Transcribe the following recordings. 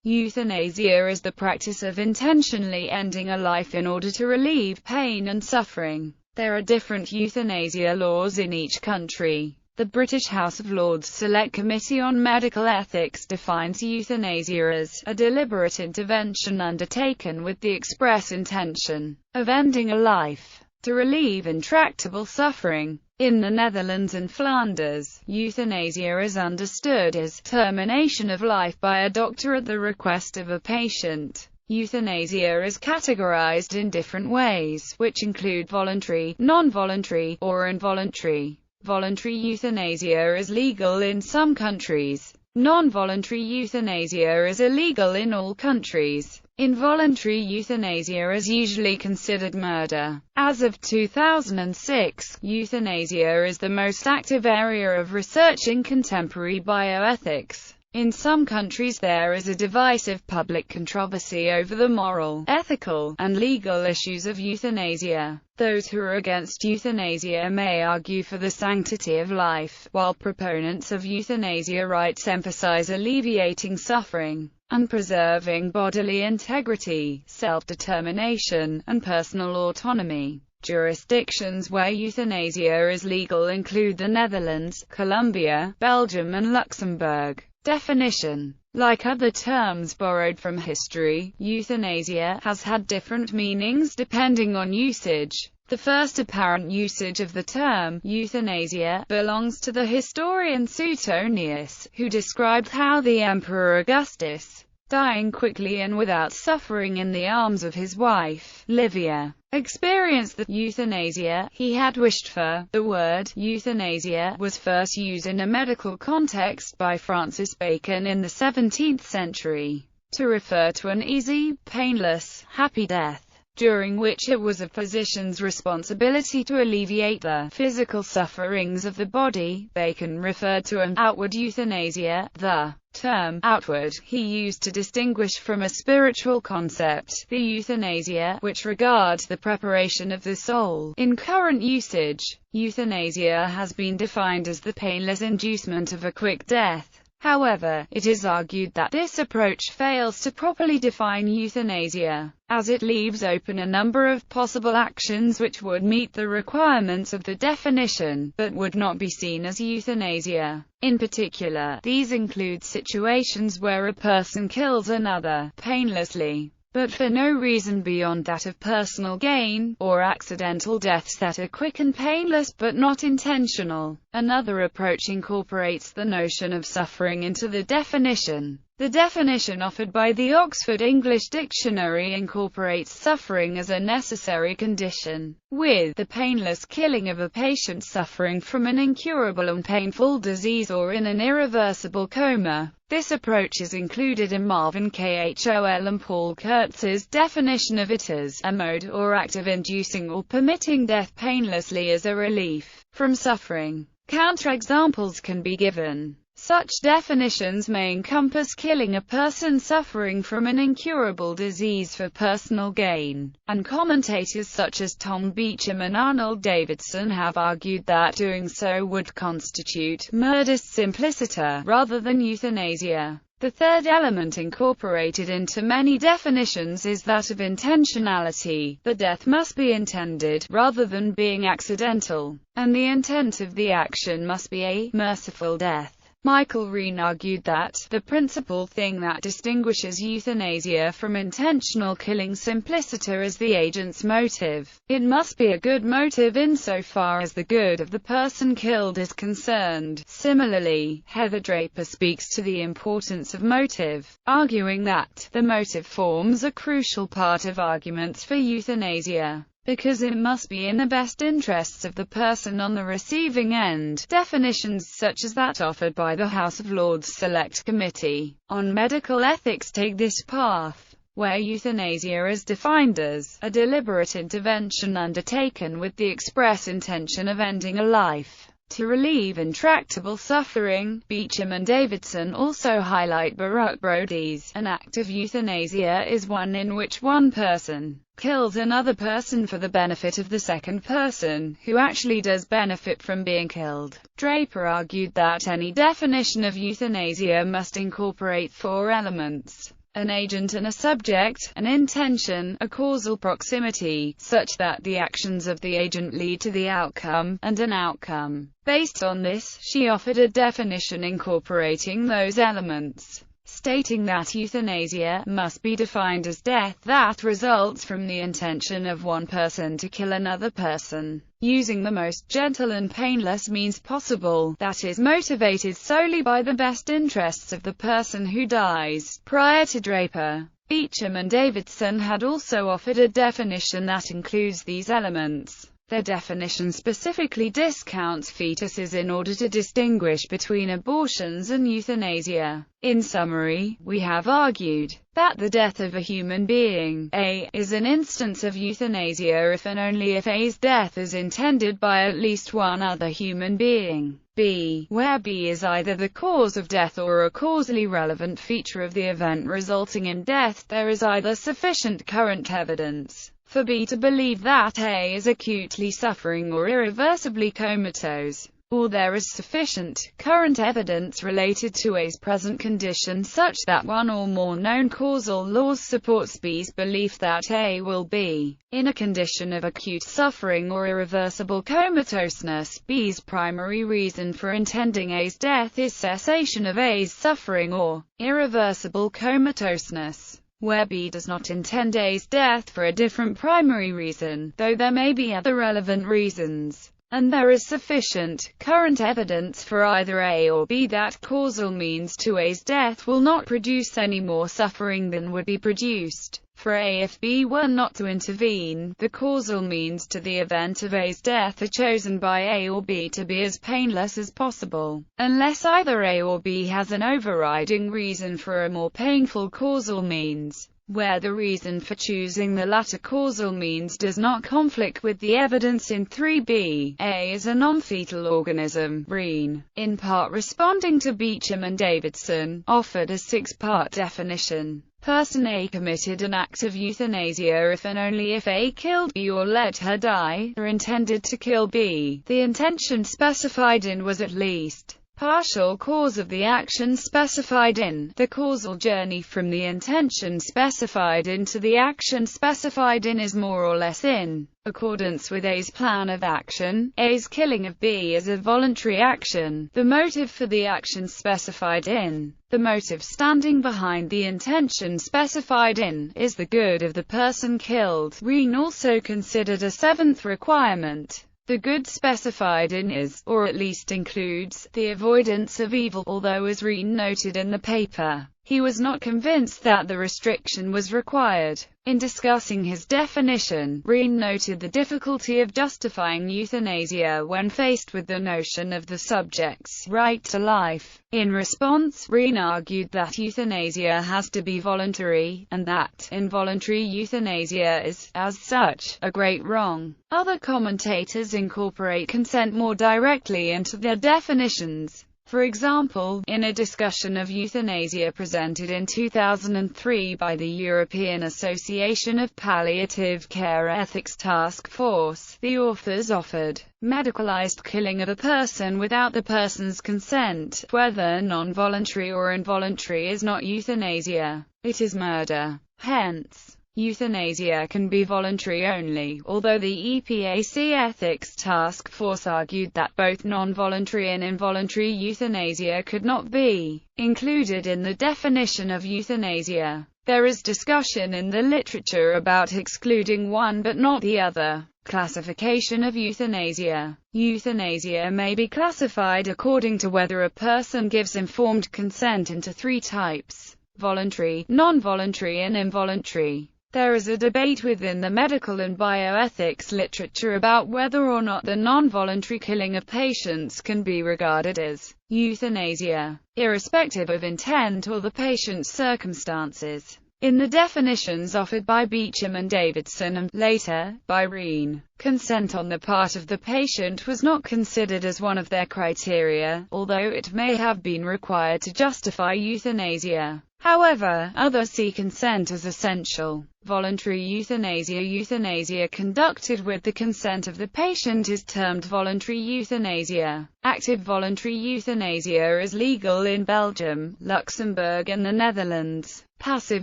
Euthanasia is the practice of intentionally ending a life in order to relieve pain and suffering. There are different euthanasia laws in each country. The British House of Lords Select Committee on Medical Ethics defines euthanasia as a deliberate intervention undertaken with the express intention of ending a life to relieve intractable suffering. In the Netherlands and Flanders, euthanasia is understood as termination of life by a doctor at the request of a patient. Euthanasia is categorized in different ways, which include voluntary, non-voluntary, or involuntary. Voluntary euthanasia is legal in some countries. Non-voluntary euthanasia is illegal in all countries. Involuntary euthanasia is usually considered murder. As of 2006, euthanasia is the most active area of research in contemporary bioethics. In some countries there is a divisive public controversy over the moral, ethical, and legal issues of euthanasia. Those who are against euthanasia may argue for the sanctity of life, while proponents of euthanasia rights emphasize alleviating suffering and preserving bodily integrity, self-determination, and personal autonomy. Jurisdictions where euthanasia is legal include the Netherlands, Colombia, Belgium, and Luxembourg. Definition. Like other terms borrowed from history, euthanasia has had different meanings depending on usage. The first apparent usage of the term euthanasia belongs to the historian Suetonius, who described how the Emperor Augustus, dying quickly and without suffering in the arms of his wife, Livia, experienced the euthanasia he had wished for. The word euthanasia was first used in a medical context by Francis Bacon in the 17th century, to refer to an easy, painless, happy death, during which it was a physician's responsibility to alleviate the physical sufferings of the body. Bacon referred to an outward euthanasia. The term outward he used to distinguish from a spiritual concept, the euthanasia, which regards the preparation of the soul. In current usage, euthanasia has been defined as the painless inducement of a quick death. However, it is argued that this approach fails to properly define euthanasia, as it leaves open a number of possible actions which would meet the requirements of the definition, but would not be seen as euthanasia. In particular, these include situations where a person kills another, painlessly, but for no reason beyond that of personal gain, or accidental deaths that are quick and painless but not intentional. Another approach incorporates the notion of suffering into the definition. The definition offered by the Oxford English Dictionary incorporates suffering as a necessary condition, with the painless killing of a patient suffering from an incurable and painful disease or in an irreversible coma. This approach is included in Marvin Khol and Paul Kurtz's definition of it as a mode or act of inducing or permitting death painlessly as a relief from suffering. Counterexamples can be given. Such definitions may encompass killing a person suffering from an incurable disease for personal gain, and commentators such as Tom Beecham and Arnold Davidson have argued that doing so would constitute murdus simpliciter rather than euthanasia. The third element incorporated into many definitions is that of intentionality. The death must be intended, rather than being accidental, and the intent of the action must be a merciful death. Michael Reen argued that the principal thing that distinguishes euthanasia from intentional killing simpliciter is the agent's motive. It must be a good motive insofar as the good of the person killed is concerned. Similarly, Heather Draper speaks to the importance of motive, arguing that the motive forms a crucial part of arguments for euthanasia, because it must be in the best interests of the person on the receiving end. Definitions such as that offered by the House of Lords Select Committee on Medical Ethics take this path, where euthanasia is defined as a deliberate intervention undertaken with the express intention of ending a life to relieve intractable suffering. Beecham and Davidson also highlight Baruch Brody's "An act of euthanasia is one in which one person kills another person for the benefit of the second person, who actually does benefit from being killed." Draper argued that any definition of euthanasia must incorporate four elements: an agent and a subject, an intention, a causal proximity, such that the actions of the agent lead to the outcome, and an outcome. Based on this, she offered a definition incorporating those elements, stating that euthanasia must be defined as death that results from the intention of one person to kill another person, using the most gentle and painless means possible, that is motivated solely by the best interests of the person who dies. Prior to Draper, Beecham and Davidson had also offered a definition that includes these elements. Their definition specifically discounts fetuses in order to distinguish between abortions and euthanasia. In summary, we have argued that the death of a human being, A, is an instance of euthanasia if and only if A's death is intended by at least one other human being. B, where B is either the cause of death or a causally relevant feature of the event resulting in death, there is either sufficient current evidence for B to believe that A is acutely suffering or irreversibly comatose, or there is sufficient current evidence related to A's present condition such that one or more known causal laws supports B's belief that A will be in a condition of acute suffering or irreversible comatoseness. B's primary reason for intending A's death is cessation of A's suffering or irreversible comatoseness, where B does not intend A's death for a different primary reason, though there may be other relevant reasons, and there is sufficient current evidence for either A or B that causal means to A's death will not produce any more suffering than would be produced for A if B were not to intervene. The causal means to the event of A's death are chosen by A or B to be as painless as possible, unless either A or B has an overriding reason for a more painful causal means, where the reason for choosing the latter causal means does not conflict with the evidence in 3b. A is a non-fetal organism. Breen, in part responding to Beecham and Davidson, offered a six-part definition. Person A committed an act of euthanasia if and only if A killed B or let her die, or intended to kill B. The intention specified in was at least partial cause of the action specified in. The causal journey from the intention specified in to the action specified in is more or less in accordance with A's plan of action. A's killing of B is a voluntary action. The motive for the action specified in, the motive standing behind the intention specified in, is the good of the person killed. Breen also considered a seventh requirement. The good specified in is, or at least includes, the avoidance of evil, although as Breen noted in the paper, he was not convinced that the restriction was required. In discussing his definition, Breen noted the difficulty of justifying euthanasia when faced with the notion of the subject's right to life. In response, Breen argued that euthanasia has to be voluntary, and that involuntary euthanasia is, as such, a great wrong. Other commentators incorporate consent more directly into their definitions. For example, in a discussion of euthanasia presented in 2003 by the European Association of Palliative Care Ethics Task Force, the authors offered medicalized killing of a person without the person's consent, whether non-voluntary or involuntary, is not euthanasia. It is murder. Hence, euthanasia can be voluntary only, although the EPAC Ethics Task Force argued that both non-voluntary and involuntary euthanasia could not be included in the definition of euthanasia. There is discussion in the literature about excluding one but not the other. Classification of euthanasia. Euthanasia may be classified according to whether a person gives informed consent into three types: voluntary, non-voluntary and involuntary. There is a debate within the medical and bioethics literature about whether or not the non-voluntary killing of patients can be regarded as euthanasia, irrespective of intent or the patient's circumstances. In the definitions offered by Beecham and Davidson and, later, by Breen, consent on the part of the patient was not considered as one of their criteria, although it may have been required to justify euthanasia. However, others see consent as essential. Voluntary euthanasia. Euthanasia conducted with the consent of the patient is termed voluntary euthanasia. Active voluntary euthanasia is legal in Belgium, Luxembourg and the Netherlands. Passive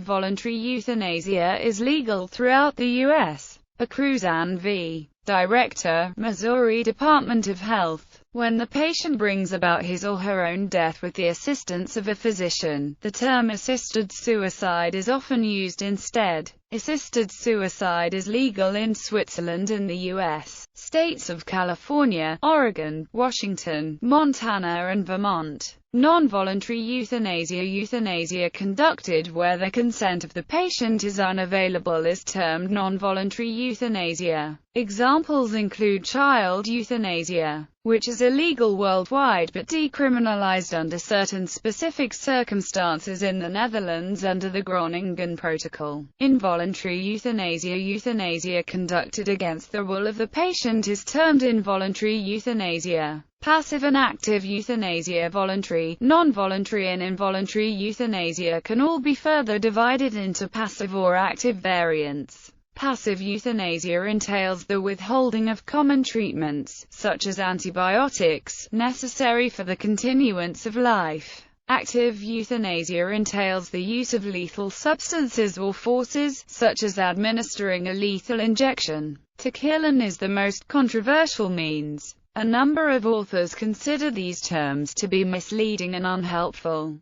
voluntary euthanasia is legal throughout the U.S. Cruzan v. Director, Missouri Department of Health. When the patient brings about his or her own death with the assistance of a physician, the term assisted suicide is often used instead. Assisted suicide is legal in Switzerland and the U.S. states of California, Oregon, Washington, Montana and Vermont. Non-voluntary euthanasia. Euthanasia conducted where the consent of the patient is unavailable is termed non-voluntary euthanasia. Examples include child euthanasia, which is illegal worldwide but decriminalized under certain specific circumstances in the Netherlands under the Groningen Protocol. Involuntary euthanasia. Euthanasia conducted against the will of the patient is termed involuntary euthanasia. Passive and active euthanasia. Voluntary, non-voluntary and involuntary euthanasia can all be further divided into passive or active variants. Passive euthanasia entails the withholding of common treatments, such as antibiotics, necessary for the continuance of life. Active euthanasia entails the use of lethal substances or forces, such as administering a lethal injection, to kill, and is the most controversial means. A number of authors consider these terms to be misleading and unhelpful.